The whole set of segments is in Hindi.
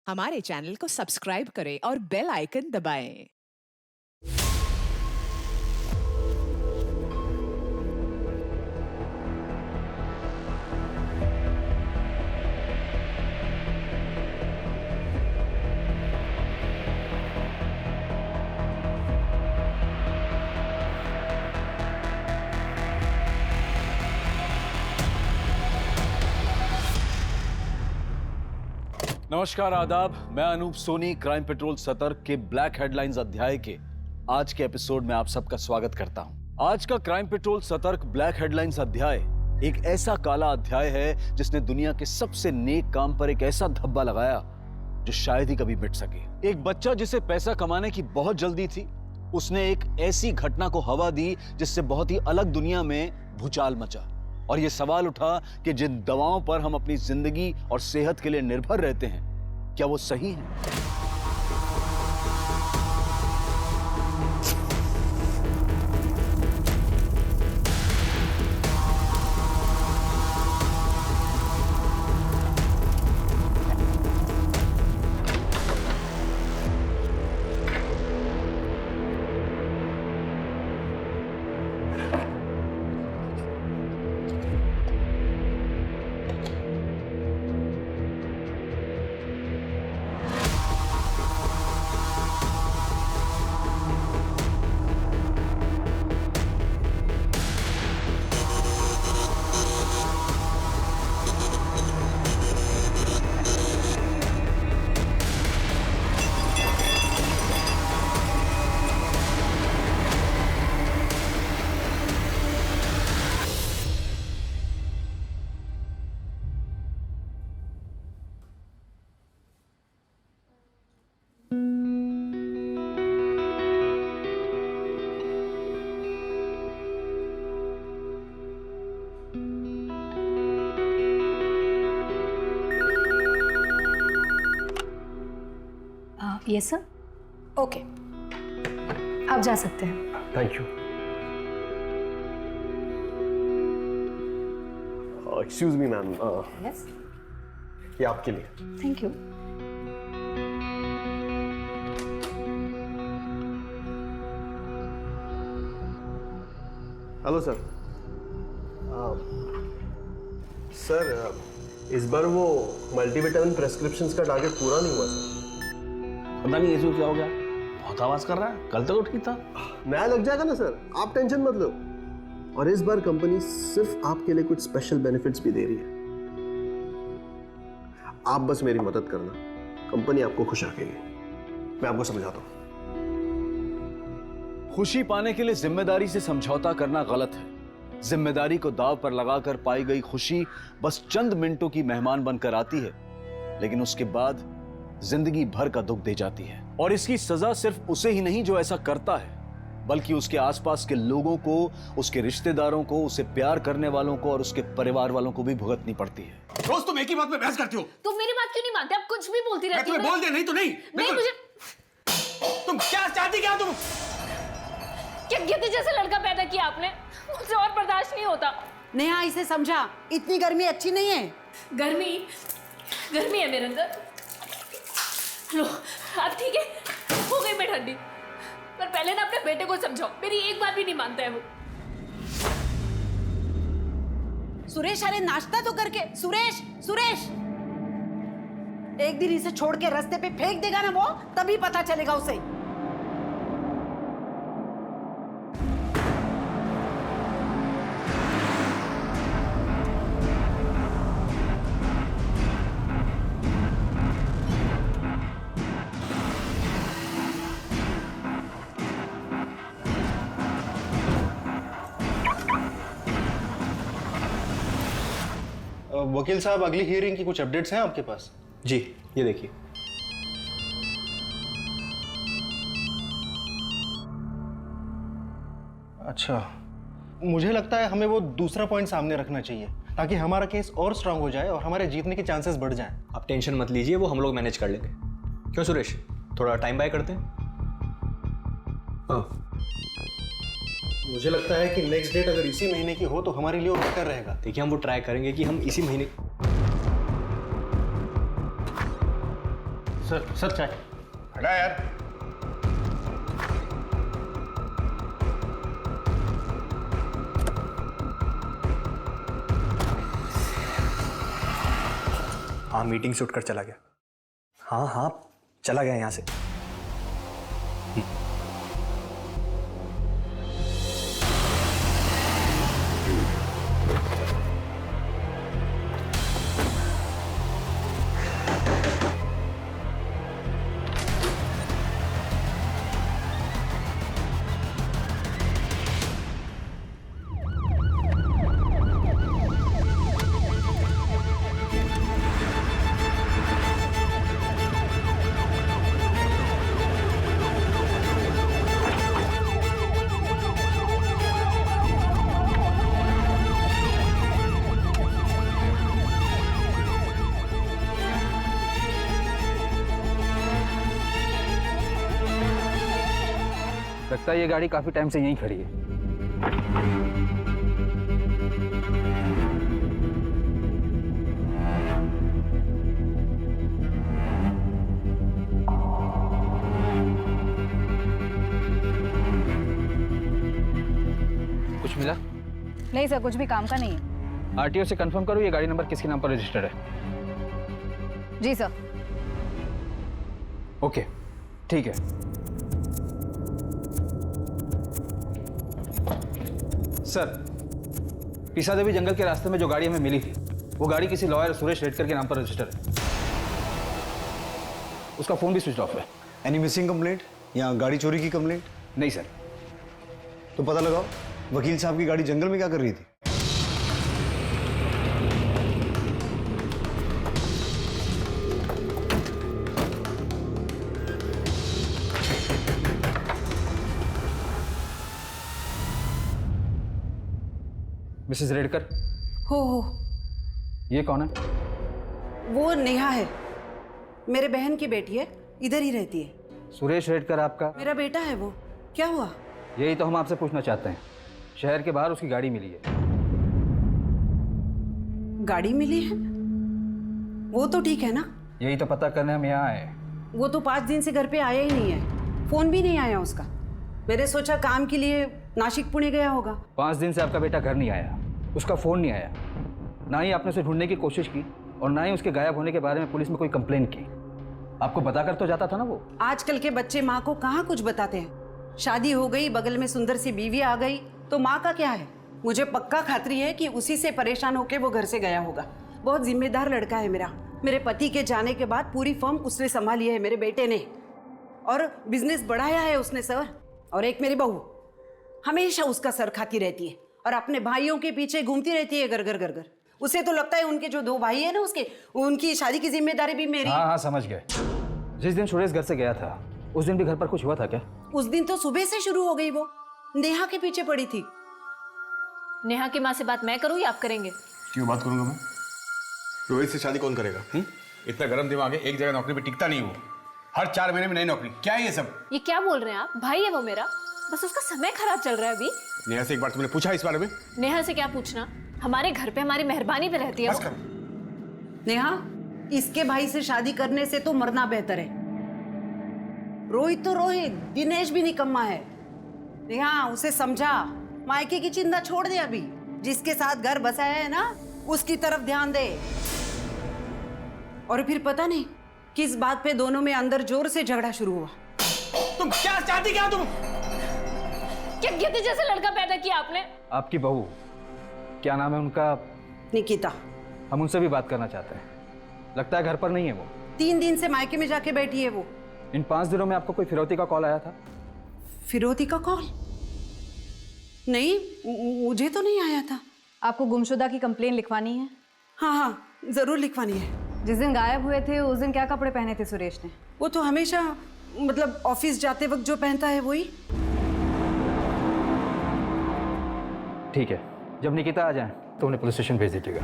हमारे चैनल को सब्सक्राइब करें और बेल आइकन दबाएं। नमस्कार, आदाब। मैं अनूप सोनी क्राइम पेट्रोल सतर्क के ब्लैक हेडलाइंस अध्याय के आज के एपिसोड में आप सबका स्वागत करता हूं। आज का क्राइम पेट्रोल सतर्क ब्लैक हेडलाइंस अध्याय एक ऐसा काला अध्याय है जिसने दुनिया के सबसे नेक काम पर एक ऐसा धब्बा लगाया जो शायद ही कभी मिट सके। एक बच्चा जिसे पैसा कमाने की बहुत जल्दी थी, उसने एक ऐसी घटना को हवा दी जिससे बहुत ही अलग दुनिया में भूचाल मचा। और यह सवाल उठा कि जिन दवाओं पर हम अपनी जिंदगी और सेहत के लिए निर्भर रहते हैं, क्या वो सही हैं? Yes sir. ओके, आप जा सकते हैं। Thank you. Excuse me ma'am, yes, ये आपके लिए। Thank you. Hello sir. Sir, इस बार वो मल्टीविटामिन प्रेस्क्रिप्शंस का टारगेट पूरा नहीं हुआ सर। पता नहीं इसको क्या हो गया, बहुत आवाज कर रहा है। कल तक तो ठीक था। नया लग जाएगा ना सर, आप टेंशन मत लो। और इस बार कंपनी सिर्फ आपके लिए कुछ स्पेशल बेनिफिट्स भी दे रही है। आप बस मेरी मदद करना, कंपनी आपको खुश रखेगी। मैं आपको समझाता हूं। खुशी पाने के लिए जिम्मेदारी से समझौता करना गलत है। जिम्मेदारी को दांव पर लगाकर पाई गई खुशी बस चंद मिनटों की मेहमान बनकर आती है, लेकिन उसके बाद जिंदगी भर का दुख दे जाती है। और इसकी सजा सिर्फ उसे ही नहीं जो ऐसा करता है, बल्कि उसके आसपास के लोगों को, उसके रिश्तेदारों को, उसे प्यार करने वालों को और उसके परिवार वालों को भी भुगतनी पड़ती है। रोज तुम एक ही बात पे बहस करती हो। तुम मेरी बात क्यों नहीं मानते? आप कुछ भी बोलती रहती हो। मैं तुम्हें बोल दे, नहीं तो नहीं। नहीं, मुझे तुम क्या चाहती, क्या तुम? क्या गिद्ध जैसा लड़का पैदा किया आपने? मुझसे और बर्दाश्त नहीं होता। नेहा, इसे समझा, इतनी गर्मी अच्छी नहीं है। गर्मी है मेरे अंदर। लो, अब ठीक है, हो गई मैं ठंडी। पर पहले ना अपने बेटे को समझाओ, मेरी एक बात भी नहीं मानता है वो। सुरेश, अरे नाश्ता तो करके। सुरेश, सुरेश, एक दिन इसे छोड़ के रास्ते पे फेंक देगा ना वो, तभी पता चलेगा उसे। वकील साहब, अगली हियरिंग की कुछ अपडेट्स हैं आपके पास? जी, ये देखिए। अच्छा, मुझे लगता है हमें वो दूसरा पॉइंट सामने रखना चाहिए ताकि हमारा केस और स्ट्रांग हो जाए और हमारे जीतने के चांसेस बढ़ जाएं। आप टेंशन मत लीजिए, वो हम लोग मैनेज कर लेंगे। क्यों सुरेश, थोड़ा टाइम बाय करते हैं? हाँ, मुझे लगता है कि नेक्स्ट डेट अगर इसी महीने की हो तो हमारे लिए और बेटर रहेगा। देखिए, हम वो ट्राई करेंगे कि हम इसी महीने। सर चाय। हटा यार। हाँ मीटिंग से उठकर चला गया। हाँ हाँ चला गया यहाँ से। लगता है ये गाड़ी काफी टाइम से यहीं खड़ी है। कुछ मिला? नहीं सर, कुछ भी काम का नहीं है। आरटीओ से कंफर्म करो ये गाड़ी नंबर किसके नाम पर रजिस्टर्ड है। जी सर। ओके ठीक है। सर, पीसा देवी जंगल के रास्ते में जो गाड़ी हमें मिली थी वो गाड़ी किसी लॉयर सुरेश रेडकर के नाम पर रजिस्टर है। उसका फोन भी स्विच ऑफ है। एनी मिसिंग कंप्लेंट या गाड़ी चोरी की कंप्लेंट? नहीं सर। तो पता लगाओ वकील साहब की गाड़ी जंगल में क्या कर रही थी। मिसेस रेडकर, हो ये कौन है? वो नेहा है, मेरे बहन की बेटी है, इधर ही रहती है। सुरेश रेडकर आपका? मेरा बेटा है वो। क्या हुआ? यही तो हम आपसे पूछना चाहते हैं। शहर के बाहर उसकी गाड़ी मिली है। गाड़ी मिली है? वो तो ठीक है ना? यही तो पता करने हम यहाँ आए। वो तो 5 दिन से घर पे आया ही नहीं है, फोन भी नहीं आया उसका। मैंने सोचा काम के लिए नासिक पुणे गया होगा। 5 दिन से आपका बेटा घर नहीं आया, उसका फोन नहीं आया, ना ही आपने उसे ढूंढने की कोशिश की और ना ही उसके गायब होने के बारे में पुलिस में कोई कंप्लेन की। आपको बताकर तो जाता था ना वो। आजकल के बच्चे माँ को कहाँ कुछ बताते हैं। शादी हो गई, बगल में सुंदर सी बीवी आ गई तो माँ का क्या है। मुझे पक्का खातरी है कि उसी से परेशान होकर वो घर से गया होगा। बहुत जिम्मेदार लड़का है मेरा। मेरे पति के जाने के बाद पूरी फर्म उसने संभाली है, मेरे बेटे ने, और बिजनेस बढ़ाया है उसने सर। और एक मेरी बहू हमेशा उसका सर खाती रहती है और अपने भाइयों के पीछे घूमती रहती है घर घर घर घर। उसे तो लगता है उनके जो 2 भाई है ना उसके, उनकी शादी की जिम्मेदारी भी मेरी। हाँ समझ गए। जिस दिन सुरेश घर से गया था उस दिन भी घर पर कुछ हुआ था क्या? उस दिन तो सुबह से शुरू हो गई, वो नेहा के पीछे पड़ी थी। नेहा की माँ से बात मैं करूँ या आप करेंगे? क्यों बात करूंगा मैं? रोहित से शादी कौन करेगा? इतना गर्म दिमाग है, एक जगह नौकरी पे टिकता नहीं वो। हर 4 महीने में नई नौकरी। क्या है ये सब? ये क्या बोल रहे हैं आप? भाई है वो मेरा, बस उसका समय खराब चल रहा है अभी। नेहा से एक बार तुमने पूछा इस बारे में? नेहा से क्या पूछना, हमारे घर पे हमारी मेहरबानी पे रहती है बस वो। कर। नेहा, इसके भाई से शादी करने से तो मरना बेहतर है। रोहित तो रोहित, दिनेश भी निकम्मा है। नेहा, उसे समझा, मायके की चिंता छोड़ दे। अभी जिसके साथ घर बसाया है ना उसकी तरफ ध्यान दे। और फिर पता नहीं किस बात पे दोनों में अंदर जोर से झगड़ा शुरू हुआ। तुम क्या चाहती क्या? तुम क्या गिद्ध जैसा लड़का पैदा किया आपने? आपकी बहू, क्या नाम है उनका? निकिता। हम उनसे भी बात करना चाहते हैं। लगता है घर पर नहीं है वो। 3 दिन से मायके में जाके बैठी है वो। इन 5 दिनों में आपको कोई फिरौती का कॉल आया था? फिरौती का कॉल? नहीं, मुझे तो नहीं आया था। आपको गुमशुदा की कंप्लेन लिखवानी है? हाँ, जरूर लिखवानी है। जिस दिन गायब हुए थे उस दिन क्या कपड़े पहने थे सुरेश ने? वो तो हमेशा, मतलब ऑफिस जाते वक्त जो पहनता है वही। ठीक है, जब निकिता आ जाए तो उन्हें पुलिस स्टेशन भेज दीजिएगा।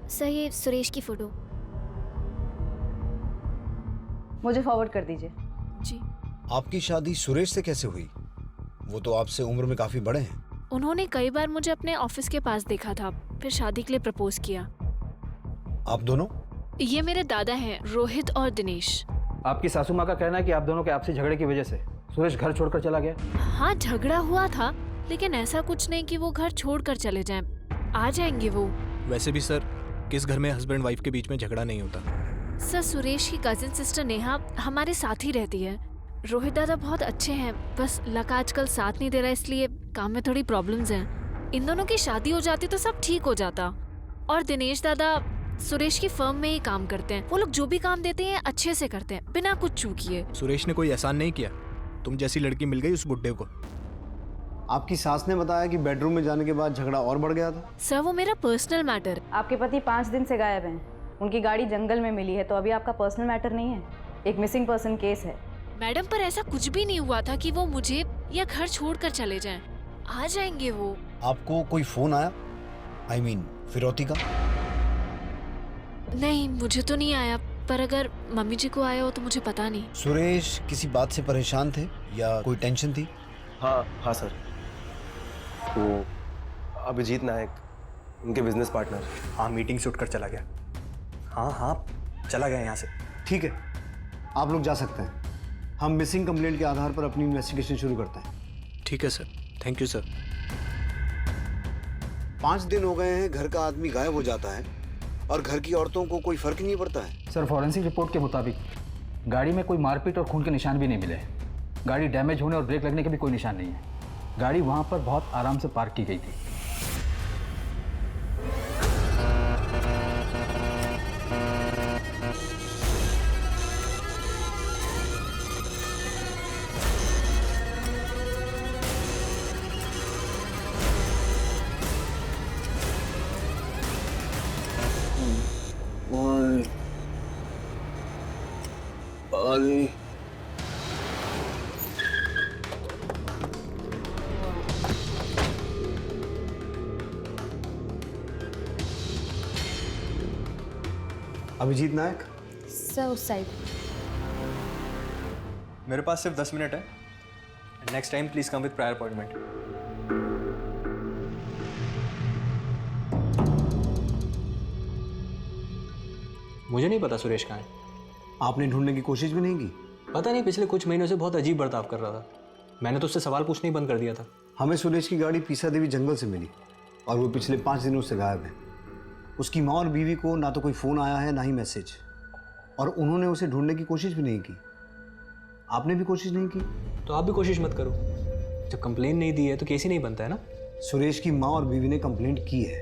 सर, ये सुरेश की फोटो। मुझे फॉरवर्ड कर दीजिए। जी। आपकी शादी सुरेश से कैसे हुई? वो तो आपसे उम्र में काफी बड़े हैं। उन्होंने कई बार मुझे अपने ऑफिस के पास देखा था, फिर शादी के लिए प्रपोज किया। आप दोनों? ये मेरे दादा हैं, रोहित और दिनेश। आपकी सासू माँ का कहना है कि आप दोनों के आपसी झगड़े की वजह से सुरेश घर छोड़कर चला गया। हाँ, झगड़ा हुआ था, लेकिन ऐसा कुछ नहीं कि वो घर छोड़कर चले जाएं। आ जाएंगे वो। वैसे भी सर, किस घर में हस्बैंड वाइफ के बीच में झगड़ा नहीं होता। सर, सुरेश की कजिन सिस्टर नेहा हमारे साथ ही रहती है। रोहित दादा बहुत अच्छे हैं, बस लक आजकल साथ नहीं दे रहा, इसलिए काम में थोड़ी प्रॉब्लम्स हैं। इन दोनों की शादी हो जाती तो सब ठीक हो जाता। और दिनेश दादा सुरेश की फर्म में ही काम करते हैं। वो लोग जो भी काम देते हैं अच्छे से करते हैं, बिना कुछ चूकिए। सुरेश ने कोई एहसान नहीं किया, तुम जैसी लड़की मिल गई उस बुड्ढे को। आपकी सास ने बताया कि बेडरूम में जाने के बाद झगड़ा और बढ़ गया था। सर, वो मेरा पर्सनल मैटर। आपके पति 5 दिन से गायब हैं। उनकी गाड़ी जंगल में मिली है, तो अभी आपका पर्सनल मैटर नहीं है, एक मिसिंग पर्सन केस है। मैडम, पर ऐसा कुछ भी नहीं हुआ था कि वो मुझे या घर छोड़कर चले जाएं। आ जाएंगे वो। आपको कोई फोन आया? I mean, फिरौती का? नहीं, मुझे तो नहीं आया, पर अगर मम्मी जी को आया हो तो मुझे पता नहीं। सुरेश किसी बात से परेशान थे या कोई टेंशन थी? हाँ सर, वो अभिजीत नायक, उनके बिजनेस पार्टनर। हाँ, मीटिंग से उठकर चला गया। हाँ, चला गया यहाँ से। ठीक है, आप लोग जा सकते हैं। हम मिसिंग कंप्लेंट के आधार पर अपनी इन्वेस्टिगेशन शुरू करते हैं। ठीक है सर, थैंक यू सर। 5 दिन हो गए हैं घर का आदमी गायब हो जाता है और घर की औरतों को कोई फर्क नहीं पड़ता है। सर, फॉरेंसिक रिपोर्ट के मुताबिक गाड़ी में कोई मारपीट और खून के निशान भी नहीं मिले। गाड़ी डैमेज होने और ब्रेक लगने के भी कोई निशान नहीं है। गाड़ी वहाँ पर बहुत आराम से पार्क की गई थी। अभिजीत नायक? सर, उस साइड। मेरे पास सिर्फ 10 मिनट है। Next time please come with prior appointment. मुझे नहीं पता सुरेश कहाँ है। आपने ढूंढने की कोशिश भी नहीं की? पता नहीं, पिछले कुछ महीनों से बहुत अजीब बर्ताव कर रहा था। मैंने तो उससे सवाल पूछना ही बंद कर दिया था। हमें सुरेश की गाड़ी पीसा देवी जंगल से मिली और वो पिछले 5 दिनों से गायब है। उसकी माँ और बीवी को ना तो कोई फ़ोन आया है ना ही मैसेज, और उन्होंने उसे ढूंढने की कोशिश भी नहीं की। आपने भी कोशिश नहीं की? तो आप भी कोशिश मत करो। जब कंप्लेन नहीं दी है तो केस ही नहीं बनता है ना। सुरेश की माँ और बीवी ने कंप्लेंट की है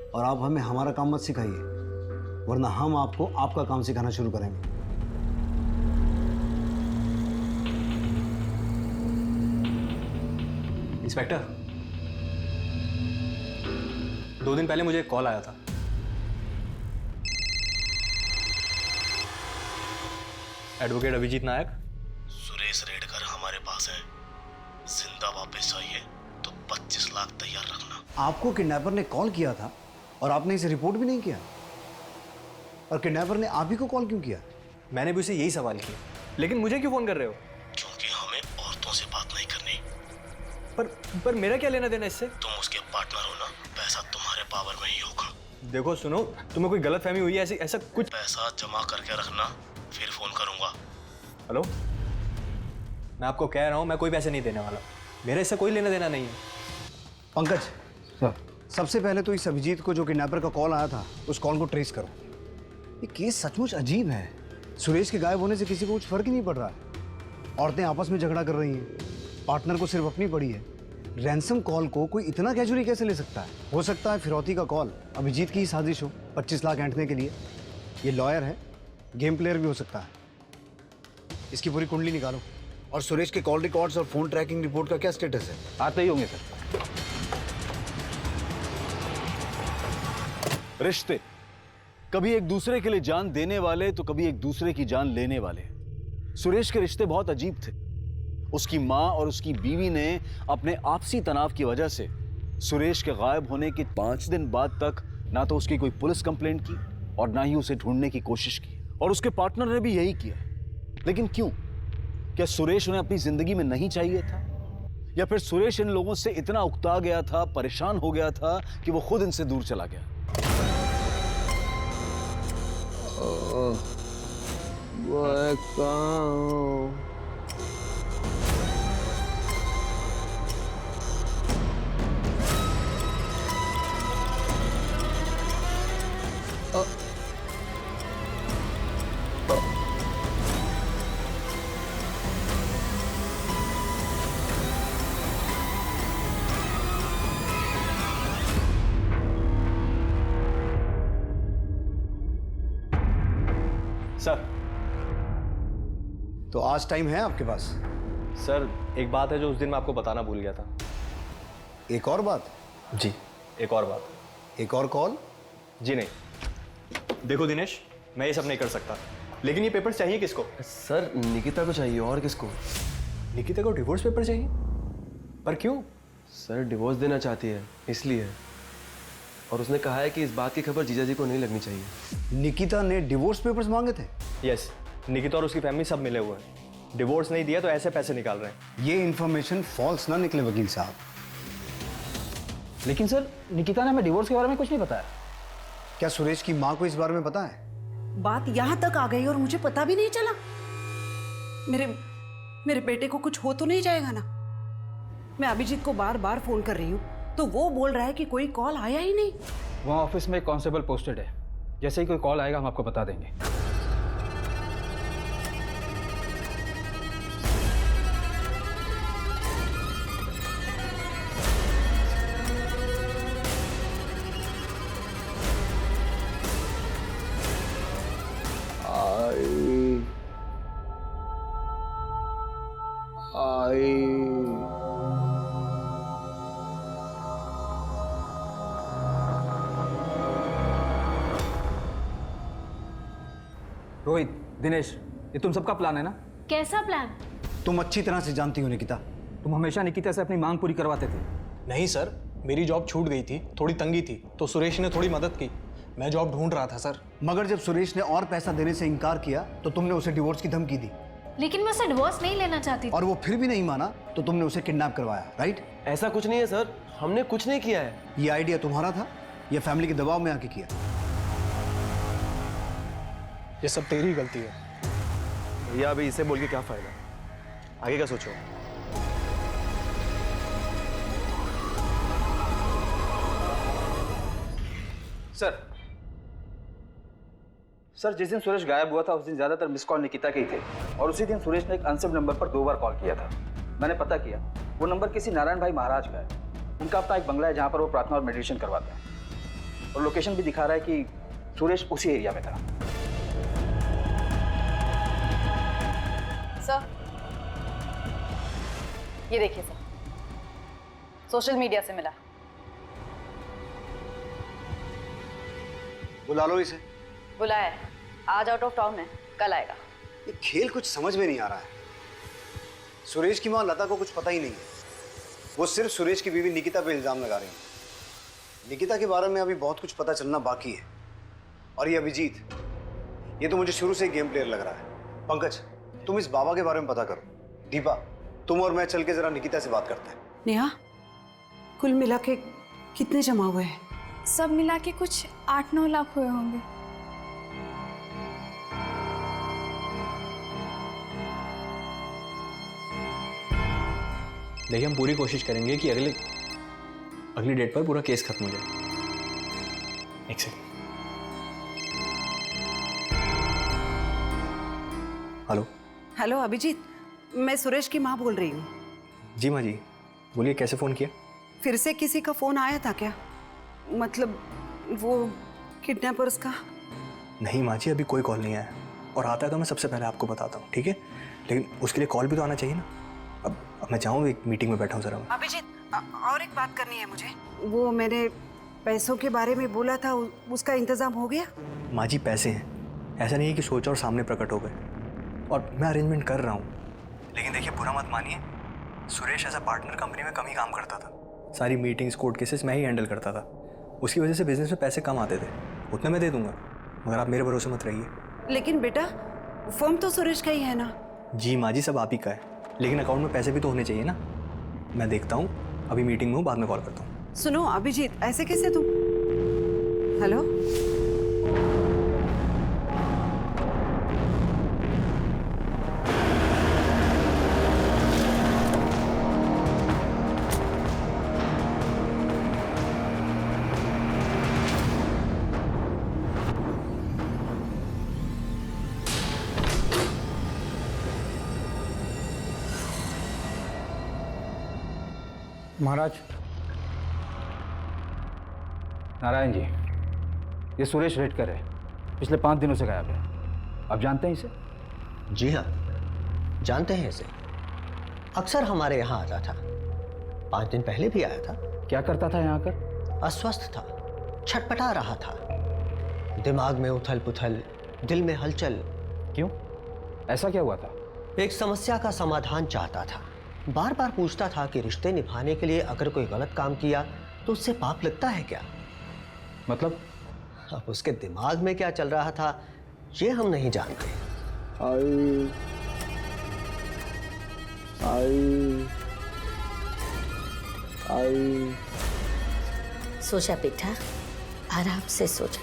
और आप हमें हमारा काम मत सिखाइए, वरना हम आपको आपका काम सिखाना शुरू करेंगे। इंस्पेक्टर, 2 दिन पहले मुझे एक कॉल आया था। एडवोकेट अभिजीत नायक। सुरेश रेडकर हमारे पास है, जिंदा वापस आइए तो 25 लाख तैयार रखना। आपको किडनैपर ने कॉल किया था और आपने इसे रिपोर्ट भी नहीं किया, और किडनैपर ने आप ही को कॉल क्यों किया? मैंने भी उसे यही सवाल किया, लेकिन मुझे क्यों फोन कर रहे हो? क्योंकि हमें औरतों से बात नहीं करनी। पर मेरा क्या लेना देना इससे? तुम उसके पार्टनर हो ना, पैसा तुम्हारे पावर में ही होगा। देखो सुनो, तुम्हें कोई गलतफहमी हुई है ऐसा कुछ? पैसा जमा करके रखना, फिर फोन करूंगा। हेलो, मैं आपको कह रहा हूँ मैं कोई पैसे नहीं देने वाला। मेरे इससे कोई लेना देना नहीं है। पंकज सर, सबसे पहले तो इस अभिजीत को जो किडनैपर का कॉल आया था उस कॉल को ट्रेस करो। ये केस सचमुच अजीब है। सुरेश के गायब होने से किसी को कुछ फर्क ही नहीं पड़ रहा है। औरतें आपस में झगड़ा कर रही हैं, पार्टनर को सिर्फ अपनी पड़ी है। रैंसम कॉल को कोई इतना कैजुअली कैसे ले सकता है? हो सकता है फिरौती का कॉल अभिजीत की ही साजिश हो, 25 लाख ऐंठने के लिए। ये लॉयर है, गेम प्लेयर भी हो सकता है। इसकी पूरी कुंडली निकालो। और सुरेश के कॉल रिकॉर्ड्स और फोन ट्रैकिंग रिपोर्ट का क्या स्टेटस है? आते ही होंगे सर। रिश्ते कभी एक दूसरे के लिए जान देने वाले तो कभी एक दूसरे की जान लेने वाले। सुरेश के रिश्ते बहुत अजीब थे। उसकी मां और उसकी बीवी ने अपने आपसी तनाव की वजह से सुरेश के गायब होने के 5 दिन बाद तक ना तो उसकी कोई पुलिस कंप्लेंट की और ना ही उसे ढूंढने की कोशिश की, और उसके पार्टनर ने भी यही किया। लेकिन क्यों? क्या सुरेश उन्हें अपनी जिंदगी में नहीं चाहिए था? या फिर सुरेश इन लोगों से इतना उकता गया था, परेशान हो गया था कि वो खुद इनसे दूर चला गया। सर तो आज टाइम है आपके पास? सर एक बात है जो उस दिन मैं आपको बताना भूल गया था। एक और बात? जी एक और बात। एक और कॉल? जी नहीं। देखो दिनेश, मैं ये सब नहीं कर सकता, लेकिन ये पेपर चाहिए किसको? सर निकिता को चाहिए, और किसको? निकिता को डिवोर्स पेपर चाहिए? पर क्यों? सर डिवोर्स देना चाहती है इसलिए, और उसने कहा है कि इस बात की खबर जीजा जी को नहीं लगनी चाहिए। निकिता ने डिवोर्स पेपर्स मांगे थे? यस, निकिता और उसकी फैमिली सब मिले हुए हैं। डिवोर्स नहीं दिया तो ऐसे पैसे निकाल रहे हैं। ये इन्फॉर्मेशन फॉल्स ना निकले वकील साहब। लेकिन सर, निकिता ने हमें डिवोर्स के बारे में कुछ नहीं बताया। क्या सुरेश की माँ को इस बारे में पता है? बात यहाँ तक आ गई और मुझे पता भी नहीं चला। मेरे बेटे को कुछ हो तो नहीं जाएगा ना? मैं अभिजीत को बार बार फोन कर रही हूँ तो वो बोल रहा है कि कोई कॉल आया ही नहीं। वहाँ ऑफिस में एक कांस्टेबल पोस्टेड है, जैसे ही कोई कॉल आएगा हम आपको बता देंगे। रोहित, दिनेश, ये तुम सबका प्लान है ना? कैसा प्लान? तुम अच्छी तरह से जानती हो निकिता। तुम हमेशा निकिता से अपनी मांग पूरी करवाते थे। नहीं सर, मेरी जॉब छूट गई थी, थोड़ी तंगी थी, तो सुरेश ने थोड़ी मदद की। मैं जॉब ढूंढ रहा था सर। मगर जब सुरेश ने और पैसा देने से इनकार किया तो तुमने उसे डिवोर्स की धमकी दी। लेकिन मैं उसे डिवोर्स नहीं लेना चाहती थी। और वो फिर भी नहीं माना तो तुमने उसे किडनैप करवाया, राइट? ऐसा कुछ नहीं है सर, हमने कुछ नहीं किया है। ये आइडिया तुम्हारा था या फैमिली के दबाव में आके किया? ये सब तेरी गलती है। भैया अभी इसे बोल के क्या फायदा, आगे का सोचो। सर, जिस दिन सुरेश गायब हुआ था उस दिन ज्यादातर मिस कॉल निकिता के ही थे, और उसी दिन सुरेश ने एक अनसेव्ड नंबर पर 2 बार कॉल किया था। मैंने पता किया, वो नंबर किसी नारायण भाई महाराज का है। उनका अपना एक बंगला है जहाँ पर वो प्रार्थना और मेडिटेशन करवाते हैं, और लोकेशन भी दिखा रहा है कि सुरेश उसी एरिया में था। सर, ये देखिए सर, सोशल मीडिया से मिला। बुला लो इसे। बुलाया है, आज आउट ऑफ टाउन है, कल आएगा। ये खेल कुछ समझ में नहीं आ रहा है। सुरेश की मां लता को कुछ पता ही नहीं है। वो सिर्फ सुरेश की बीवी निकिता पे इल्जाम लगा रही है। निकिता के बारे में अभी बहुत कुछ पता चलना बाकी है। और ये अभिजीत, ये तो मुझे शुरू से ही गेम प्लेयर लग रहा है। पंकज, तुम इस बाबा के बारे में पता करो। दीपा, तुम और मैं चल के जरा निकिता से बात करते हैं। नेहा, कुल मिला के कितने जमा हुए हैं? सब मिला के कुछ 8-9 लाख हुए होंगे। देखिए, हम पूरी कोशिश करेंगे कि अगली डेट पर पूरा केस खत्म हो जाए। एक सेकंड। हेलो। हेलो अभिजीत, मैं सुरेश की माँ बोल रही हूँ। जी माँ जी, बोलिए, कैसे फ़ोन किया? फिर से किसी का फ़ोन आया था क्या? मतलब वो किडनैपर्स का? नहीं माँ जी, अभी कोई कॉल नहीं आया, और आता है तो मैं सबसे पहले आपको बताता हूँ, ठीक है? लेकिन उसके लिए कॉल भी तो आना चाहिए ना। अब मैं चाहूँ, एक मीटिंग में बैठा हूँ ज़रा। अभिजीत, और एक बात करनी है मुझे। वो मैंने पैसों के बारे में बोला था, उसका इंतज़ाम हो गया? माँ जी, पैसे हैं, ऐसा नहीं है कि सोचा और सामने प्रकट हो गए, और मैं अरेंजमेंट कर रहा हूँ। लेकिन देखिए, बुरा मत मानिए, Suresh as a partner company में कम ही काम करता था। सारी मीटिंग्स, कोर्ट केसेस मैं ही हैंडल करता था। उसकी वजह से बिजनेस में पैसे कम आते थे। उतना मैं दे दूंगा, मगर आप मेरे भरोसे मत रहिए। लेकिन बेटा, फर्म तो सुरेश का ही है ना? जी माँ जी, सब आप ही का है, लेकिन अकाउंट में पैसे भी तो होने चाहिए ना। मैं देखता हूँ, अभी मीटिंग में हूँ, बाद में कॉल करता हूँ। सुनो अभिजीत, ऐसे कैसे तुम? हेलो, महाराज। नारायण जी, ये सुरेश रेडकर है, पिछले 5 दिनों से गायब है। आप जानते हैं इसे? जी हाँ, जानते हैं इसे। अक्सर हमारे यहाँ आता था। 5 दिन पहले भी आया था। क्या करता था यहाँ आकर? अस्वस्थ था, छटपटा रहा था, दिमाग में उथल पुथल, दिल में हलचल। क्यों? ऐसा क्या हुआ था? एक समस्या का समाधान चाहता था। बार बार पूछता था कि रिश्ते निभाने के लिए अगर कोई गलत काम किया तो उससे पाप लगता है क्या? मतलब? अब उसके दिमाग में क्या चल रहा था ये हम नहीं जानते। सोचा बेटा, आराम से सोचा।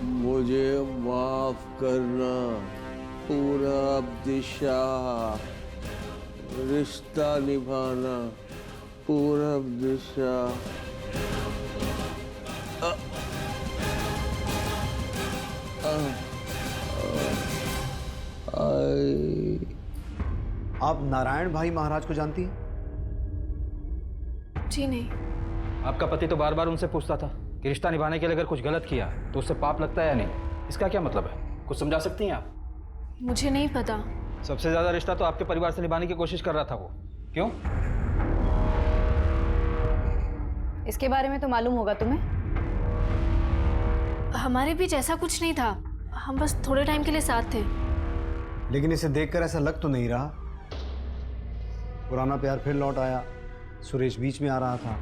मुझे माफ करना पूरब दिशा, रिश्ता निभाना पूरब दिशा। आप नारायण भाई महाराज को जानती हैं? जी नहीं। आपका पति तो बार बार उनसे पूछता था कि रिश्ता निभाने के लिए अगर कुछ गलत किया तो उससे पाप लगता है या नहीं। इसका क्या मतलब है? कुछ समझा सकती हैं आप? मुझे नहीं पता। सबसे ज्यादा रिश्ता तो आपके परिवार से निभाने की कोशिश कर रहा था वो। क्यों? इसके बारे में तो मालूम होगा तुम्हें। हमारे बीच ऐसा कुछ नहीं था, हम बस थोड़े टाइम के लिए साथ थे। लेकिन इसे देखकर ऐसा लग तो नहीं रहा। पुराना प्यार फिर लौट आया, सुरेश बीच में आ रहा था,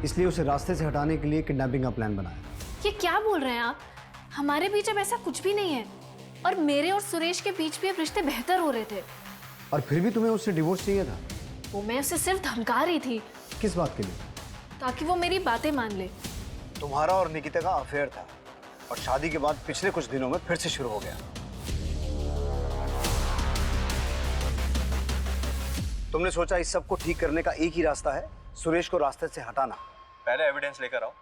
इसलिए उसे रास्ते से हटाने के लिए किडनैपिंग का प्लान बनाया। ये क्या बोल रहे हैं आप? हमारे बीच अब ऐसा कुछ भी नहीं है, और मेरे और सुरेश के बीच भी अब रिश्ते बेहतर हो रहे थे। और फिर भी तुम्हें उससे डिवोर्स चाहिए था? वो मैं उसे सिर्फ धमका रही थी। किस बात के लिए? ताकि वो मेरी बातें मान ले। तुम्हारा और निकिता का अफेयर था, और शादी के बाद पिछले कुछ दिनों में फिर से शुरू हो गया। तुमने सोचा इस सब को ठीक करने का एक ही रास्ता है, सुरेश को रास्ते से हटाना। पहले एविडेंस लेकर आओ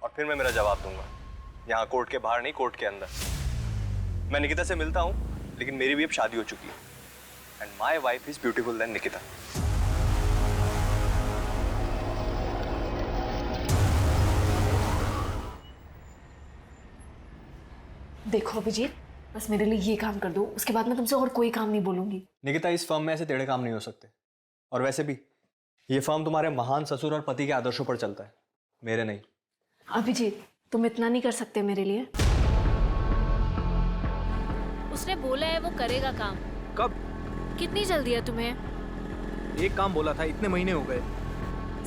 और फिर मैं मेरा जवाब दूंगा। यहाँ कोर्ट के बाहर नहीं, कोर्ट के अंदर। मैं निकिता से मिलता हूँ, लेकिन मेरी भी अब शादी हो चुकी है। And my wife is beautiful then Nikita. देखो अभिजीत, बस मेरे लिए ये काम कर दो, उसके बाद मैं तुमसे और कोई काम नहीं बोलूंगी। निकिता, इस फर्म में ऐसे टेढ़े काम नहीं हो सकते। और वैसे भी ये फर्म तुम्हारे महान ससुर और पति के आदर्शों पर चलता है, मेरे नहीं। अभिजीत, तुम इतना नहीं कर सकते मेरे लिए? उसने बोला है वो करेगा काम। कब? कितनी जल्दी है तुम्हें? एक काम बोला था, इतने महीने हो गए।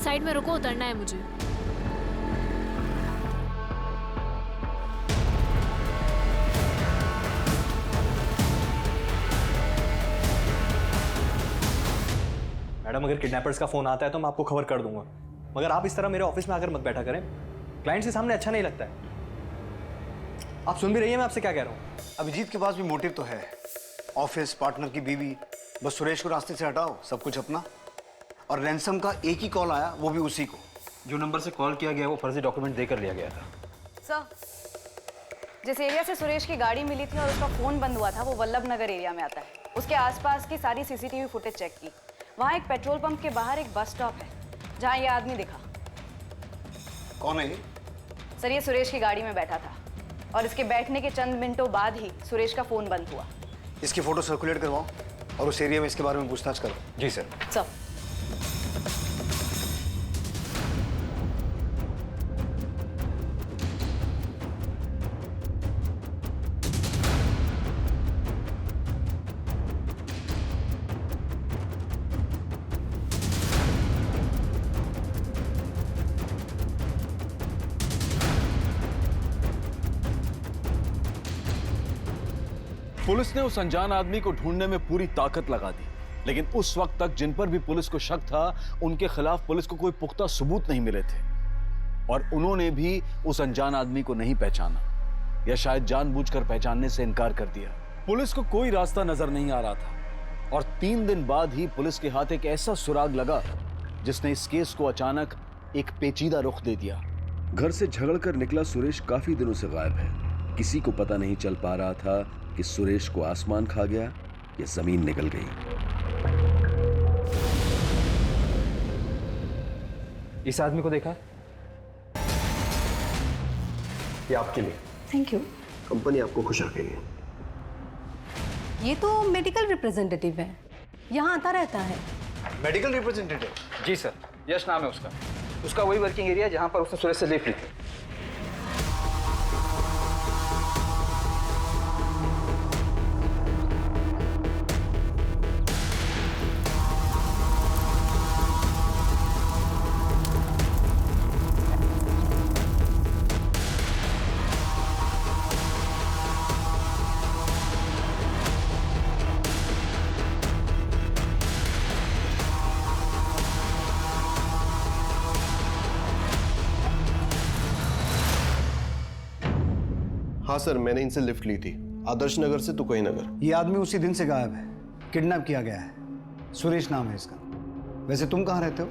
साइड में रुको, उतरना है मुझे। मैडम, अगर किडनैपर्स का फोन आता है तो मैं आपको खबर कर दूंगा, मगर आप इस तरह मेरे ऑफिस में आकर मत बैठा करें। क्लाइंट्स के सामने अच्छा नहीं लगता है। आप सुन भी रही हैं मैं आपसे क्या कह रहा हूँ? अभिजीत के पास भी मोटिव तो है, ऑफिस, पार्टनर की बीवी। बस सुरेश को रास्ते से हटाओ, सब कुछ अपना। और रैंसम का एक ही कॉल आया, वो भी उसी को। जो नंबर से कॉल किया गया वो फर्जी डॉक्यूमेंट देकर लिया गया था। सर, जिस एरिया से सुरेश की गाड़ी मिली थी और उसका फोन बंद हुआ था वो वल्लभ नगर एरिया में आता है। उसके आसपास की सारी सीसीटीवी फुटेज चेक की। वहाँ एक पेट्रोल पंप के बाहर एक बस स्टॉप है जहाँ ये आदमी दिखा। कौन है ये? सर, ये सुरेश की गाड़ी में बैठा था और इसके बैठने के चंद मिनटों बाद ही सुरेश का फोन बंद हुआ। इसकी फोटो सर्कुलेट करवाओ और उस एरिया में इसके बारे में पूछताछ करो। जी सर। सर, पुलिस ने उस अनजान आदमी को ढूंढने में पूरी ताकत लगा दी, लेकिन उस वक्त तक जिन पर भी पुलिस को शक था उनके खिलाफ पुलिस को कोई पुख्ता सबूत नहीं मिले थे और उन्होंने भी उस अनजान आदमी को नहीं पहचाना या शायद जानबूझकर पहचानने से इनकार कर दिया। पुलिस को कोई रास्ता नजर नहीं आ रहा था और 3 दिन बाद ही पुलिस के हाथ एक ऐसा सुराग लगा जिसने इस केस को अचानक एक पेचीदा रुख दे दिया। घर से झगड़कर निकला सुरेश काफी दिनों से गायब है। किसी को पता नहीं चल पा रहा था कि सुरेश को आसमान खा गया या जमीन निकल गई। इस आदमी को देखा? ये आपके लिए। Thank you. कंपनी आपको खुश रखेगी। ये तो मेडिकल रिप्रेजेंटेटिव है, यहाँ आता रहता है। Medical representative? जी सर, यश नाम है उसका वही वर्किंग एरिया जहां पर उसने सुरेश से लीव ली थी। हाँ सर, मैंने इनसे लिफ्ट ली थी, आदर्श नगर से तुकई नगर। ये आदमी उसी दिन से गायब है, किडनैप किया गया है। सुरेश नाम है इसका। वैसे तुम कहाँ रहते हो?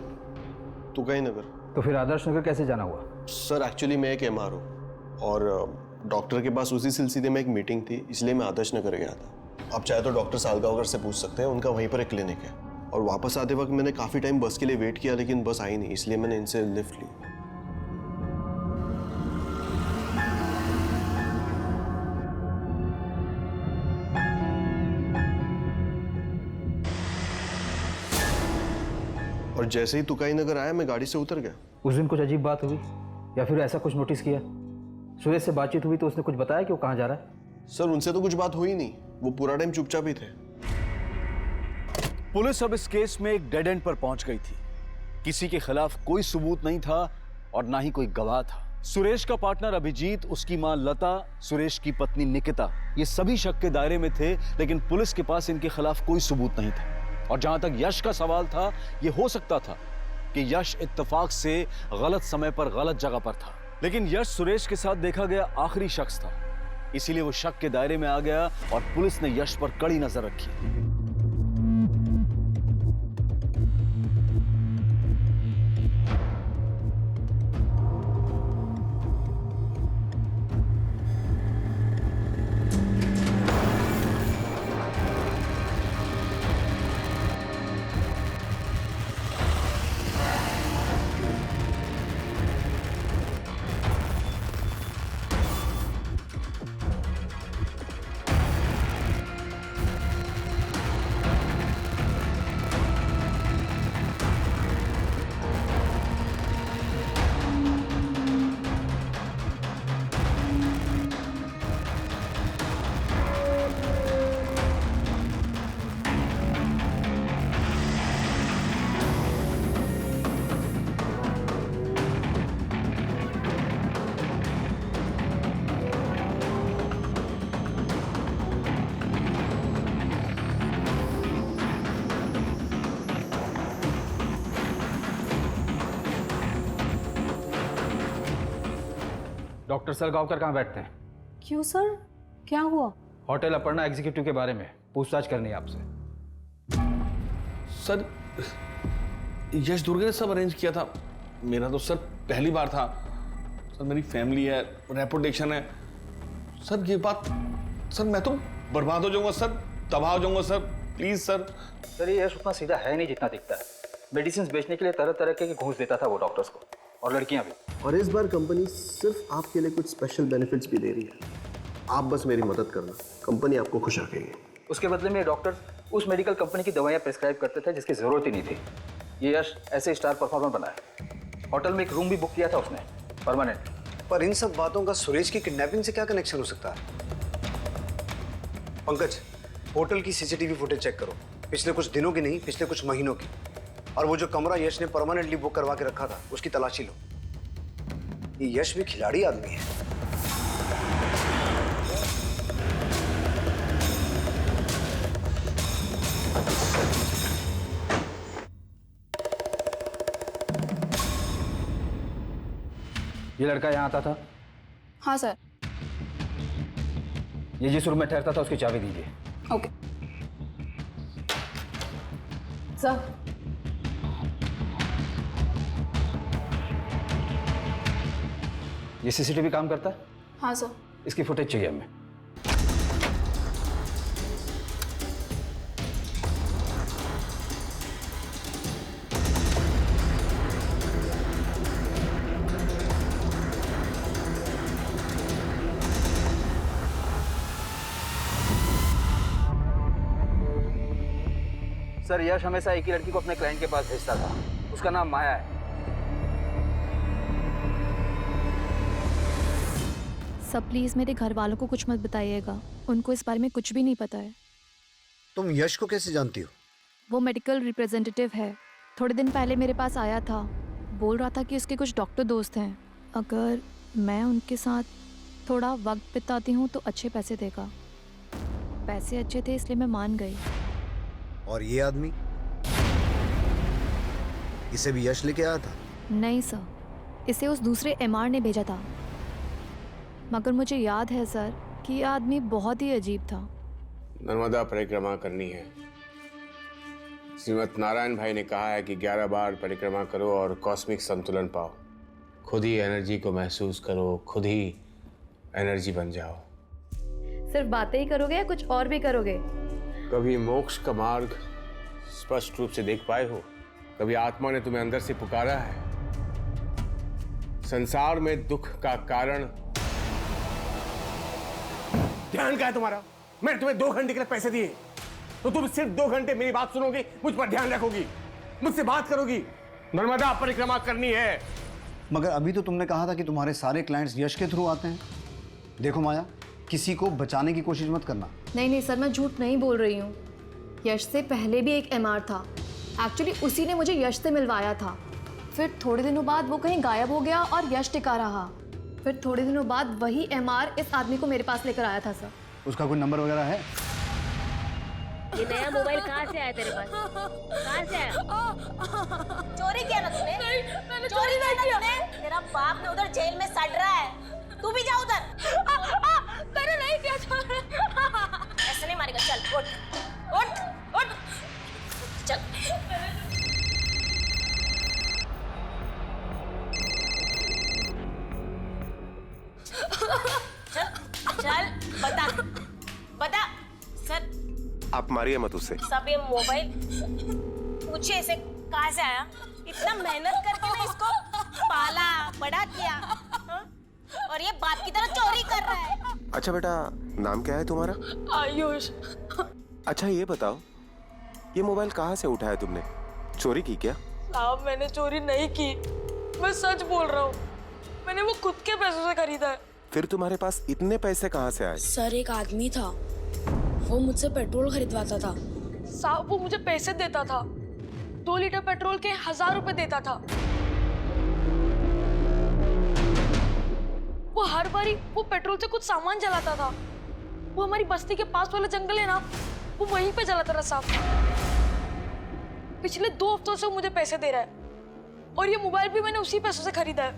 तुकई नगर। तो फिर आदर्श नगर कैसे जाना हुआ? सर एक्चुअली मैं एक MRO और डॉक्टर के पास उसी सिलसिले में एक मीटिंग थी, इसलिए मैं आदर्श नगर गया था। आप चाहे तो डॉक्टर सालगांवकर से पूछ सकते हैं, उनका वहीं पर एक क्लिनिक है। और वापस आते वक्त मैंने काफ़ी टाइम बस के लिए वेट किया लेकिन बस आई नहीं, इसलिए मैंने इनसे लिफ्ट ली। और जैसे ही तुकाई नगर आया मैं गाड़ी से उतर गया। उस दिन कुछ अजीब बात हुई या फिर ऐसा कुछ नोटिस किया? सुरेश से बातचीत हुई तो उसने कुछ बताया कि वो कहाँ जा रहा है? सर उनसे तो कुछ बात हुई नहीं, वो पूरा टाइम चुपचाप ही थे। पुलिस अब इस केस में एक डेड एंड पर पहुंच गई थी। किसी के खिलाफ कोई सबूत नहीं था और ना ही कोई गवाह था। सुरेश का पार्टनर अभिजीत, उसकी मां लता, सुरेश की पत्नी निकिता, ये सभी शक के दायरे में थे, लेकिन पुलिस के पास इनके खिलाफ कोई सबूत नहीं था। और जहां तक यश का सवाल था, यह हो सकता था कि यश इत्तेफाक से गलत समय पर गलत जगह पर था, लेकिन यश सुरेश के साथ देखा गया आखिरी शख्स था, इसीलिए वो शक के दायरे में आ गया और पुलिस ने यश पर कड़ी नजर रखी। डॉक्टर सालगांवकर कहाँ बैठते हैं? क्यों सर, क्या हुआ? होटल अपर्णा एग्जीक्यूटिव के बारे में पूछताछ करनी है आपसे। सर यश दुर्गे ने सब अरेंज किया था, मेरा तो सर पहली बार था। सर मेरी फैमिली है, रेपुटेशन है। सर ये बात, सर मैं तो बर्बाद हो जाऊंगा सर, तबाह हो जाऊंगा सर, प्लीज सर। सर ये यश उतना सीधा है नहीं जितना दिखता है। मेडिसिन बेचने के लिए तरह तरह के घूस देता था वो डॉक्टर्स को, और लड़कियां भी। और इस बार कंपनी सिर्फ आपके लिए कुछ स्पेशल बेनिफिट्स भी दे रही है। आप बस मेरी मदद करना, कंपनी आपको खुश रखेगी। उसके बदले में डॉक्टर उस मेडिकल कंपनी की दवाइयाँ प्रिस्क्राइब करते थे जिसकी जरूरत ही नहीं थी। ये यश ऐसे स्टार परफॉर्मर बना है। होटल में एक रूम भी बुक किया था उसने, परमानेंट। पर इन सब बातों का सुरेश की किडनैपिंग से क्या कनेक्शन हो सकता है? पंकज, होटल की CCTV फुटेज चेक करो, पिछले कुछ दिनों की नहीं, पिछले कुछ महीनों की। और वो जो कमरा यश ने परमानेंटली बुक करवा के रखा था, उसकी तलाशी लो। ये यश भी खिलाड़ी आदमी है। ये लड़का यहाँ आता था? हाँ सर। ये जिस रूम में ठहरता था उसकी चाबी दीजिए। Okay sir. ये सीसीटीवी काम करता है? हाँ सर। इसकी फुटेज चाहिए हमें। सर यश हमेशा एक ही लड़की को अपने क्लाइंट के पास भेजता था, उसका नाम माया है। सब प्लीज़ मेरे घर वालों को कुछ मत बताइएगा, उनको इस बारे में कुछ भी नहीं पता है। तुम यश को कैसे जानती हो? वो मेडिकल रिप्रेजेंटेटिव है, थोड़े दिन पहले मेरे पास आया था, बोल रहा था कि उसके कुछ डॉक्टर दोस्त हैं, अगर मैं उनके साथ थोड़ा वक्त बिताती हूँ तो अच्छे पैसे देगा। पैसे अच्छे थे इसलिए मैं मान गई। और ये आदमी, इसे भी यश लेके आया था? नहीं सर, इसे उस दूसरे एमआर ने भेजा था, मगर मुझे याद है सर कि ये आदमी बहुत ही अजीब था। नर्मदा परिक्रमा करनी है। श्रीमद नारायण भाई ने कहा है कि 11 बार परिक्रमा करो और कॉस्मिक संतुलन पाओ। खुद ही एनर्जी को महसूस करो, खुद ही एनर्जी बन जाओ। सिर्फ बातें ही करोगे या कुछ और भी करोगे? कभी मोक्ष का मार्ग स्पष्ट रूप से देख पाए हो? कभी आत्मा ने तुम्हें अंदर से पुकारा है? संसार में दुख का कारण ध्यान क्या है तुम्हारा? मैंने तुम्हें 2 घंटे के लिए पैसे दिए, तो तुम सिर्फ 2 घंटे मेरी बात सुनोगी, मुझ पर ध्यान रखोगी, मुझसे बात करोगी। नर्मदा परिक्रमा करनी है। मगर अभी तो तुमने कहा था कि तुम्हारे सारे क्लाइंट्स यश के थ्रू आते हैं। देखो माया, किसी को बचाने की कोशिश मत करना। नहीं सर, मैं झूठ नहीं बोल रही हूँ। यश से पहले भी एक एमआर था, एक्चुअली उसी ने मुझे यश से मिलवाया था। फिर थोड़े दिनों बाद वो कहीं गायब हो गया और यश टिका रहा। फिर थोड़े दिनों बाद वही एमआर इस आदमी को मेरे पास लेकर आया था सर। उसका कोई नंबर वगैरह है? ये नया मोबाइल कहाँ से आया तेरे पास? कहाँ से आया? चोरी किया ना तूने? मैंने चोरी किया ना? तेरा बाप ने उधर जेल में सड़ रहा है, तू भी जा उधर। मैंने नहीं किया चोरी। ऐसे नहीं मारेगा, चल उठ उठ उठ चल। चल बता बता सर। आप मारिए मत उसे। सब ये मोबाइल पूछे इसे कहाँ से आया? इतना मेहनत करके ना इसको पाला बड़ा किया, हा? और ये बाप की तरह चोरी कर रहा है। अच्छा बेटा, नाम क्या है तुम्हारा? आयुष। अच्छा ये बताओ, ये मोबाइल कहाँ से उठाया तुमने? चोरी की क्या? साहब मैंने चोरी नहीं की, मैं सच बोल रहा हूँ। मैंने वो खुद के पैसों से खरीदा है। फिर तुम्हारे पास इतने पैसे कहाँ से आए? सर एक आदमी था, वो मुझसे पेट्रोल खरीदवाता था। साहब वो मुझे पैसे देता था, 2 लीटर पेट्रोल के 1000 रुपए देता था। वो हर बारी वो पेट्रोल से कुछ सामान जलाता था। वो हमारी बस्ती के पास वाला जंगल है ना, वो वहीं पे जलाता था साहब। पिछले 2 हफ्तों से वो मुझे पैसे दे रहा है और ये मोबाइल भी मैंने उसी पैसों से खरीदा है।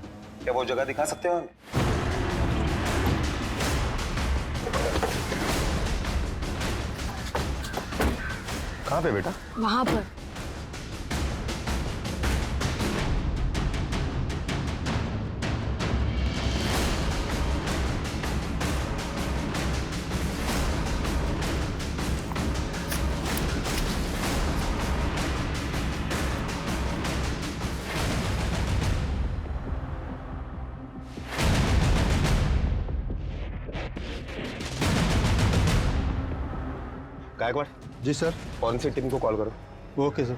क्या वो जगह दिखा सकते हो हमें? कहाँ पे बेटा? वहां पर। गायकवाड़। जी सर। फॉरेंसिक टीम को कॉल करो। Okay sir.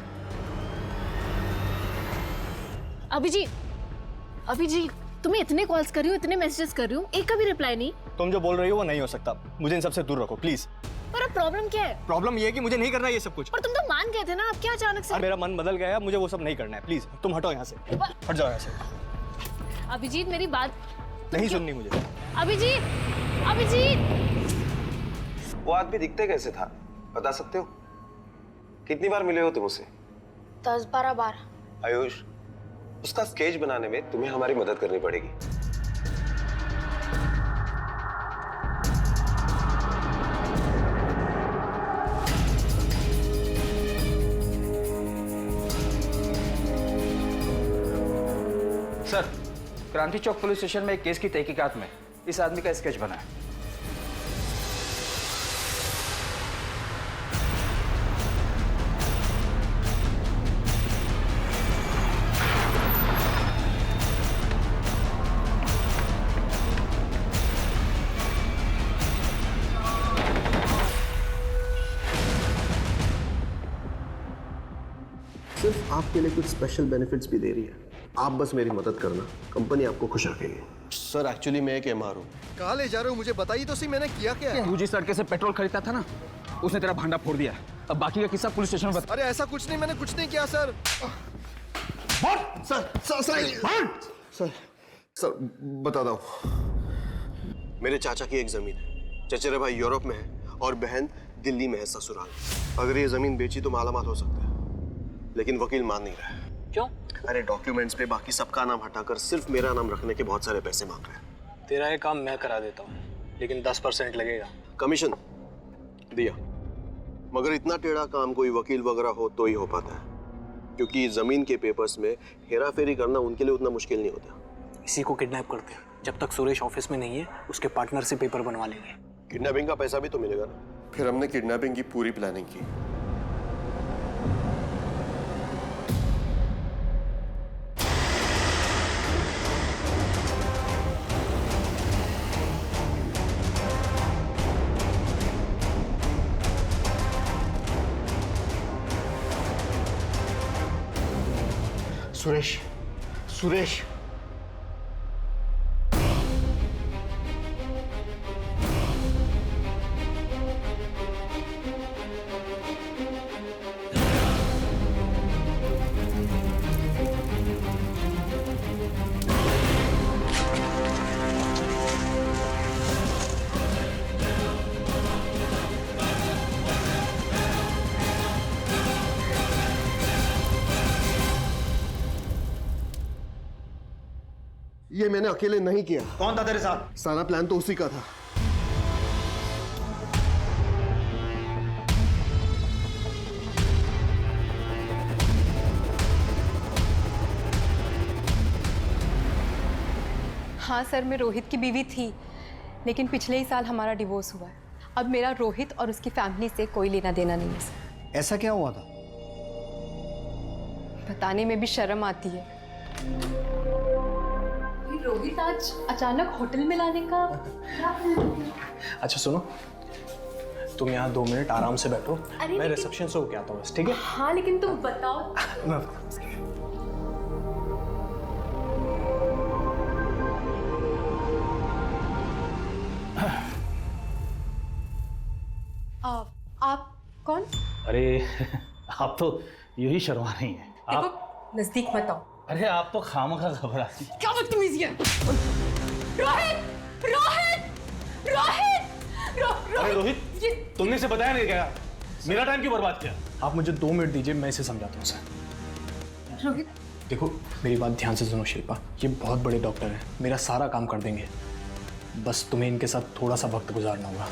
अभिजीत तुम्हें इतने कॉल्स कर रही हूँ, इतने मैसेजेस कर रही हूँ, एक का भी रिप्लाई नहीं। तुम जो बोल रही हो वो नहीं हो सकता, मुझे इन सबसे दूर रखो प्लीज। पर अब प्रॉब्लम क्या है? प्रॉब्लम ये है कि मुझे नहीं करना ये सब कुछ। पर तुम तो मान गए थे ना, अब क्या अचानक से? मेरा मन बदल गया है, मुझे वो सब नहीं करना है। प्लीज तुम हटो यहाँ से, हट जाओ यहाँ से। अभिजीत मेरी बात नहीं सुननी मुझे। अभिजीत वो आदमी दिखते कैसे था, बता सकते हो? कितनी बार मिले हो तुम उसे? 10-12 बार। आयुष, उसका स्केच बनाने में तुम्हें हमारी मदद करनी पड़ेगी। सर, क्रांति चौक पुलिस स्टेशन में एक केस की तहकीकात में इस आदमी का स्केच बना है। सिर्फ आपके लिए कुछ स्पेशल बेनिफिट्स भी दे रही है। आप बस मेरी मदद करना, कंपनी आपको खुश रखेगी। सर एक्चुअली मैं एक एमआर हूँ। कहाँ ले जा रहे हो? मुझे बताइए तो सही, मैंने किया क्या है? तू जिस लड़के से पेट्रोल खरीदता था ना, उसने तेरा भांडा फोड़ दिया। अब बाकी का किस्सा पुलिस स्टेशन में बता। अरे ऐसा कुछ नहीं, मैंने कुछ नहीं किया सर। सर बताता हूँ। मेरे चाचा की एक जमीन है। चचेरे भाई यूरोप में है और बहन दिल्ली में है ससुराल। अगर ये जमीन बेची तो मालामाल हो सकता है, लेकिन वकील मान नहीं रहा है। क्यों? अरे डॉक्यूमेंट्स पे बाकी सबका नाम हटाकर सिर्फ मेरा नाम रखने के बहुत सारे पैसे मांग रहे हैं। तेरा ये काम मैं करा देता हूँ, लेकिन 10% लगेगा। कमीशन दिया, मगर इतना टेढ़ा काम कोई वकील वगैरह हो तो ही हो पाता है, क्योंकि जमीन के पेपर्स में हेरा फेरी करना उनके लिए उतना मुश्किल नहीं होता। इसी को किडनैप करते हैं। जब तक सुरेश ऑफिस में नहीं है, उसके पार्टनर से पेपर बनवा लेंगे। किडनैपिंग का पैसा भी तो मिलेगा ना। फिर हमने किडनैपिंग की पूरी प्लानिंग की। सुरेश, सुरेश, ये मैंने अकेले नहीं किया। कौन था तेरे साथ? सारा प्लान तो उसी का था। हाँ सर, मैं रोहित की बीवी थी, लेकिन पिछले ही साल हमारा डिवोर्स हुआ है। अब मेरा रोहित और उसकी फैमिली से कोई लेना देना नहीं है सर। ऐसा क्या हुआ था? बताने में भी शर्म आती है। रोहित आज अचानक होटल में लाने का अच्छा सुनो, तुम यहाँ 2 मिनट आराम से बैठो, अरे मैं रिसेप्शन से होके आता हूँ बस, ठीक है? हाँ लेकिन तुम बताओ। आप कौन? अरे आप तो यूं ही शर्मा रही हैं। आप नजदीक मत आओ। अरे आप तो खामखा घबराती। क्या बदतमीजी है? रोहित! रोहित! रोहित! अरे रोहित, तुमने इसे बताया नहीं क्या? मेरा टाइम क्यों बर्बाद किया? आप मुझे 2 मिनट दीजिए, मैं इसे समझाता हूँ सर। रोहित, देखो मेरी बात ध्यान से सुनो शिल्पा, ये बहुत बड़े डॉक्टर हैं, मेरा सारा काम कर देंगे। बस तुम्हें इनके साथ थोड़ा सा वक्त गुजारना होगा।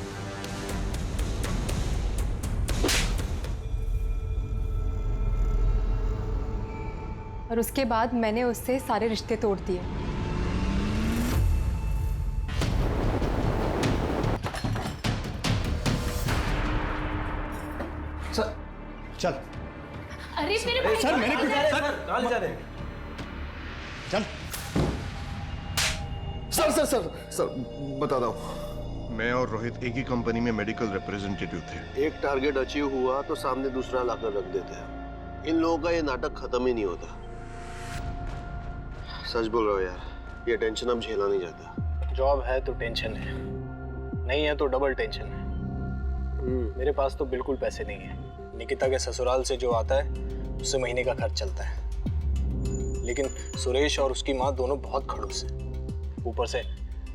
और उसके बाद मैंने उससे सारे रिश्ते तोड़ दिए। सर चल। अरे मेरे भाई, सर मैंने कुछ कहाँ ले जा रहे हैं? चल। सर बताता हूँ। मैं और रोहित एक ही कंपनी में मेडिकल रिप्रेजेंटेटिव थे। एक टारगेट अचीव हुआ तो सामने दूसरा लाकर रख देते हैं। इन लोगों का ये नाटक खत्म ही नहीं होता। सच बोल रहा हूँ यार, ये टेंशन अब झेला नहीं जाता। जॉब है तो टेंशन है, नहीं है तो डबल टेंशन है। मेरे पास तो बिल्कुल पैसे नहीं है। निकिता के ससुराल से जो आता है उससे महीने का खर्च चलता है, लेकिन सुरेश और उसकी माँ दोनों बहुत खड़ूस हैं। ऊपर से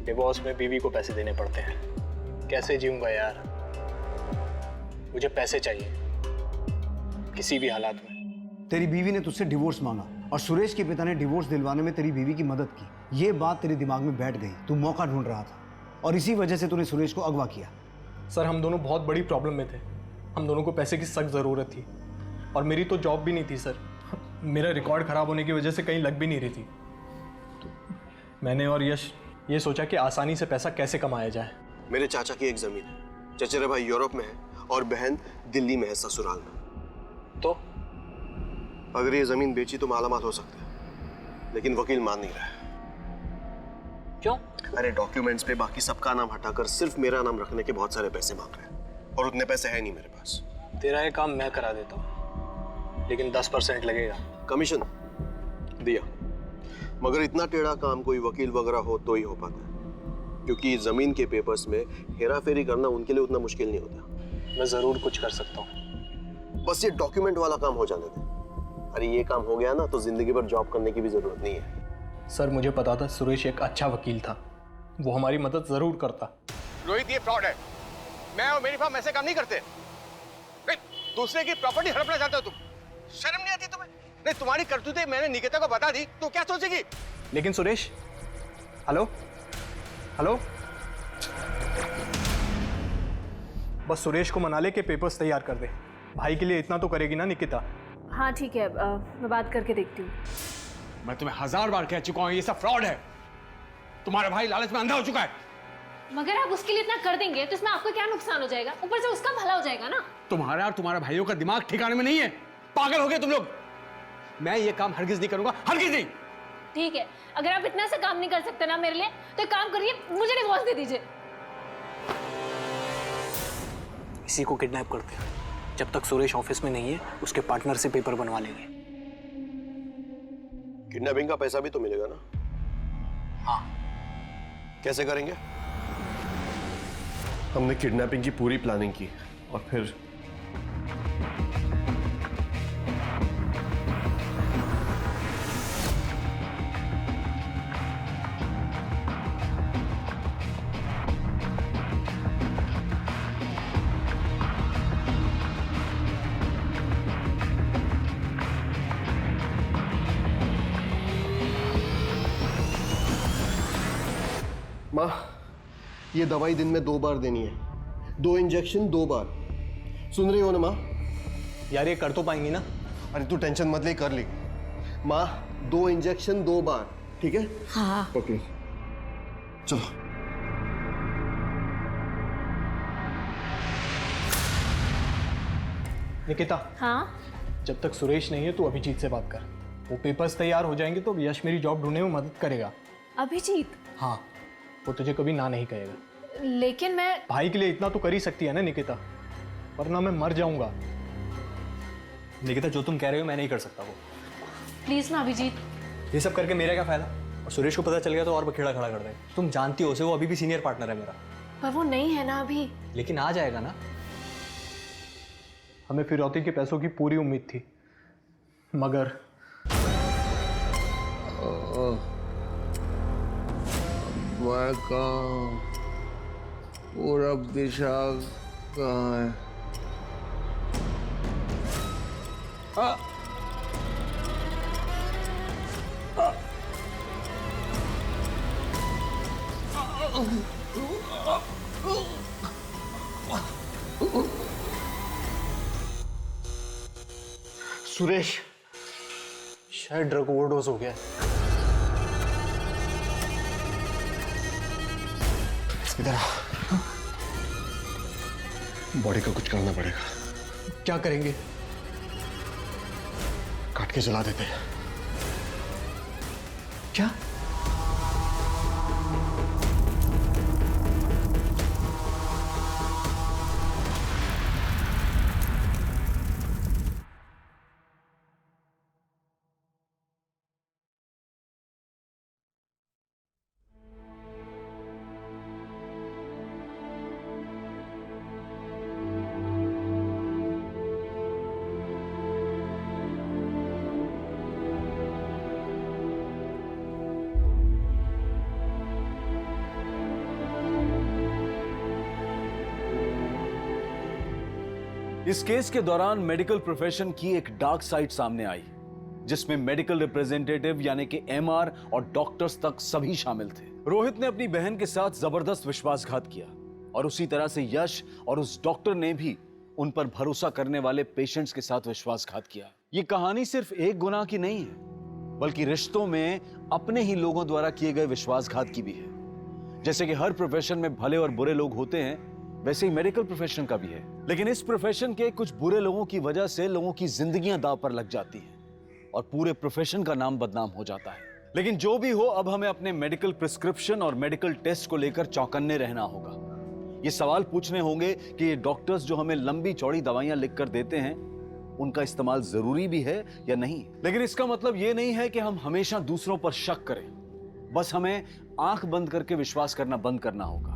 डिवोर्स में बीवी को पैसे देने पड़ते हैं। कैसे जीऊंगा यार? मुझे पैसे चाहिए किसी भी हालात में। तेरी बीवी ने तुझसे डिवोर्स मांगा और सुरेश के पिता ने डिवोर्स दिलवाने में तेरी बीवी की मदद की। ये बात तेरे दिमाग में बैठ गई। तू मौका ढूंढ रहा था और इसी वजह से तूने सुरेश को अगवा किया। सर हम दोनों बहुत बड़ी प्रॉब्लम में थे। हम दोनों को पैसे की सख्त ज़रूरत थी और मेरी तो जॉब भी नहीं थी सर। मेरा रिकॉर्ड ख़राब होने की वजह से कहीं लग भी नहीं रही थी। मैंने और यश ये सोचा कि आसानी से पैसा कैसे कमाया जाए। मेरे चाचा की एक जमीन है, चचेरे भाई यूरोप में है और बहन दिल्ली में है, ससुराल में। तो अगर ये जमीन बेची तो मालामाल हो सकते हैं, लेकिन वकील मान नहीं रहा है। क्यों? अरे डॉक्यूमेंट्स पे बाकी सबका नाम हटाकर सिर्फ मेरा नाम रखने के बहुत सारे पैसे मांग रहे हैं, और उतने पैसे है नहीं मेरे पास। तेरा ये काम मैं करा देता हूँ, लेकिन 10% लगेगा। कमीशन दिया, मगर इतना टेढ़ा काम कोई वकील वगैरह हो तो ही हो पाता है, क्योंकि जमीन के पेपर्स में हेरा फेरी करना उनके लिए उतना मुश्किल नहीं होता। मैं जरूर कुछ कर सकता हूँ, बस ये डॉक्यूमेंट वाला काम हो जाने दे। अरे ये काम हो गया ना तो जिंदगी भर जॉब करने की भी जरूरत नहीं है। सर मुझे पता था सुरेश एक अच्छा वकील था, वो हमारी मदद जरूर करता। रोहित ये फ्रॉड है। मैं और मेरी फर्म ऐसे काम नहीं करते। नहीं, दूसरे की प्रॉपर्टी हड़पना चाहते हो तुम? शर्म नहीं आती तुम्हें? नहीं, तुम्हारी करतूतें मैंने निकिता को बता दी तो क्या सोचेगी? लेकिन सुरेश, हेलो हेलो, बस सुरेश को मना ले के पेपर्स तैयार कर दे। भाई के लिए इतना तो करेगी ना निकिता? हाँ ठीक है, मैं बात करके देखती हूँ। मैं तुम्हें 1000 बार कह चुका हूँ ये सब फ्रॉड है। तुम्हारा भाई लालच में अंधा हो चुका है। मगर आप उसके लिए इतना कर देंगे तो इसमें आपको क्या नुकसान हो जाएगा? ऊपर से उसका भला हो जाएगा ना। तुम्हारा और तुम्हारे भाइयों का दिमाग ठिकाने में नहीं है। पागल हो गए तुम लोग। मैं ये काम हरगिज नहीं करूंगा, हरगिज नहीं। ठीक है, अगर आप इतना सा काम नहीं कर सकते ना मेरे लिए तो एक काम करिए, मुझे डिवोर्स दे दीजिए। इसी को किडनैप करते हैं। जब तक सुरेश ऑफिस में नहीं है उसके पार्टनर से पेपर बनवा लेंगे। किडनैपिंग का पैसा भी तो मिलेगा ना? हाँ। कैसे करेंगे? हमने किडनैपिंग की पूरी प्लानिंग की और फिर माँ, ये दवाई दिन में 2 बार देनी है। 2 इंजेक्शन 2 बार। सुन रही हो ना माँ? यार ये कर तो पाएंगी ना? अरे तू टेंशन मत ले, कर ले। माँ 2 इंजेक्शन 2 बार, ठीक है? हाँ। पकड़ो, चलो। निकिता। हाँ? जब तक सुरेश नहीं है तू अभिजीत से बात कर। वो पेपर्स तैयार हो जाएंगे तो यश मेरी जॉब ढूंढने में मदद करेगा। अभिजीत? हाँ, वो तुझे कभी ना नहीं कहेगा। लेकिन मैं भाई के लिए इतना तो कर ही सकती है ना निकिता, वरना मैं मर जाऊंगा। निकिता जो तुम कह रहे हो मैं नहीं कर सकता वो। प्लीज ना अभिजीत। ये सब करके मेरा क्या फायदा? और सुरेश को पता चल गया तो और बखेड़ा खड़ा कर देगा। तुम जानती हो उसे, वो अभी भी सीनियर पार्टनर है मेरा। पर वो नहीं है ना अभी। लेकिन आ जाएगा ना। हमें फिरौती के पैसों की पूरी उम्मीद थी, मगर मैं कहाँ? और अब दिशा कहाँ है? सुरेश शायद ड्रग ओवरडोज हो गया। इधर आ। बॉडी का कुछ करना पड़ेगा। क्या करेंगे? काट के जला देते हैं। क्या? इस केस के दौरान मेडिकल प्रोफेशन की एक डार्क साइड सामने आई, जिसमें मेडिकल रिप्रेजेंटेटिव यानी कि एमआर और डॉक्टर्स तक सभी शामिल थे। रोहित ने अपनी बहन के साथ जबरदस्त विश्वासघात किया और उसी तरह से यश और उस डॉक्टर ने भी उन पर भरोसा करने वाले पेशेंट्स के साथ विश्वासघात किया। ये कहानी सिर्फ एक गुनाह की नहीं है, बल्कि रिश्तों में अपने ही लोगों द्वारा किए गए विश्वासघात की भी है। जैसे कि हर प्रोफेशन में भले और बुरे लोग होते हैं, वैसे ही मेडिकल प्रोफेशन का भी है। लेकिन इस प्रोफेशन के कुछ बुरे लोगों की वजह से लोगों की जिंदगियां दांव पर लग जाती हैं और पूरे प्रोफेशन का नाम बदनाम हो जाता है। लेकिन जो भी हो, अब हमें अपने मेडिकल प्रिस्क्रिप्शन और मेडिकल टेस्ट को लेकर चौकन्ने रहना होगा। ये सवाल पूछने होंगे कि ये डॉक्टर्स जो हमें लंबी चौड़ी दवाइयां लिखकर देते हैं, उनका इस्तेमाल जरूरी भी है या नहीं। लेकिन इसका मतलब ये नहीं है कि हम हमेशा दूसरों पर शक करें। बस हमें आंख बंद करके विश्वास करना बंद करना होगा।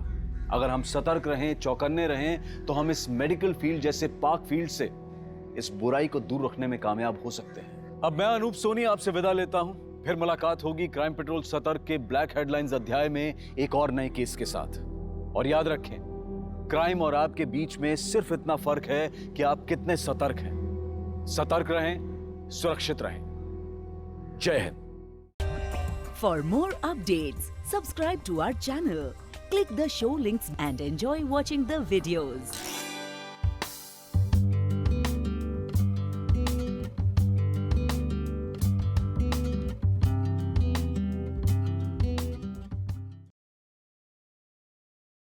अगर हम सतर्क रहें, चौकन्ने रहें, तो हम इस मेडिकल फील्ड जैसे पाक फील्ड से इस बुराई को दूर रखने में कामयाब हो सकते हैं। अब मैं अनूप सोनी आपसे विदा लेता हूं। फिर मुलाकात होगी क्राइम पेट्रोल सतर्क के ब्लैक हेडलाइंस अध्याय में एक और नए केस के साथ। और याद रखें, क्राइम और आपके बीच में सिर्फ इतना फर्क है कि आप कितने सतर्क हैं। सतर्क रहें, सुरक्षित रहें। जय Hind. For more updates, subscribe to our channel, click the show links and enjoy watching the videos.